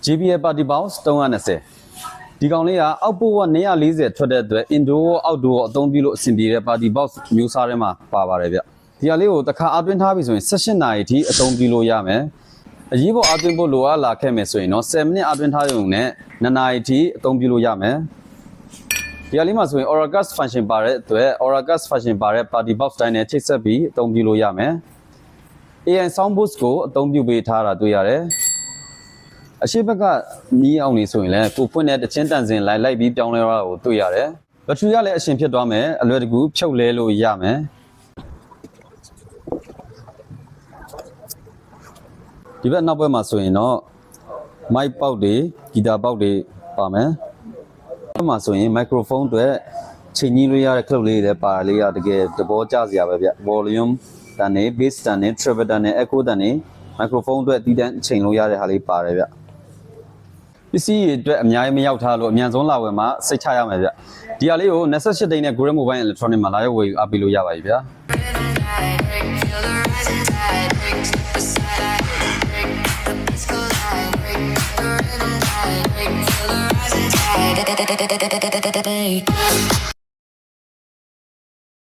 JBL Party Box 320ဒီကောင်လေးကအောက်ပို့က240ထွက်တဲ့အတွက် indoor outdoor အသုံးပြုလို့အဆင်ပြေတဲ့ Party Box မျိုးစားထဲမှာပါပါတယ်ဗျဒီဟာလေးကိုတစ်ခါအသွင်းထားပြီဆိုရင်18နာရီထိအသုံးပြုလို့ရမယ်အရေးပေါ်အသွင်းဖို့လိုအပ်လာခဲ့မယ်ဆိုရင်တော့7မိနစ်အသွင်းထားရုံနဲ့2နာရီထိအသုံးပြုလို့ရမယ်ဒီဟာလေးမှာဆိုရင် Oracast function ပါတဲ့အတွက် Oracast function ပါတဲ့ Party Box တိုင်းနဲ့ချိတ်ဆက်ပြီးအသုံးပြုလို့ရမယ် AI Sound Boost ကိုအသုံးပြုပေးထားတာတွေ့ရတယ်အရှိဘက်ကမီးအောင်နေဆိုရင်လည်းကိုဖွင့်တဲ့တချင်းတန်စင်လိုက်ပြီးပြောင်းလဲရတာကိုတွေ့ရတယ်ဘက်ထရီကလည်းအရှင်ဖြစ်သွားမယ်အလွယ်တကူဖြုတ်လဲလို့ရမယ်ဒီဘက်နောက်ဘက်မှာဆိုရင်တော့မိုက်ပေါက်တွေဂီတာပေါက်တွေပါမယ်ဘက်မှာဆိုရင်မိုက်ခရိုဖုန်းတွေချိန်ကြီးလို့ရတဲ့ clip လေးတွေပါလေးရတကယ်သဘောကျစရာပဲဗျ volume တန်နေ bass တန်နေ treble တန်နေ echo တန်နေ microphone အတွက်တည်တံ့ချိန်လို့ရတဲ့ဟာလေးပါတယ်ဗျပစ္စည်းတွေအတွက်အများကြီးမရောက်ထားလို့အမြန်ဆုံးလာဝယ်မှာစိတ်ချရမယ်ဗျဒီဟာလေးကို28တိန်းနဲ့ Grab Mobile Electronic မှာလာရောက်ဝယ်အားပေးလို့ရပါပြီဗျာ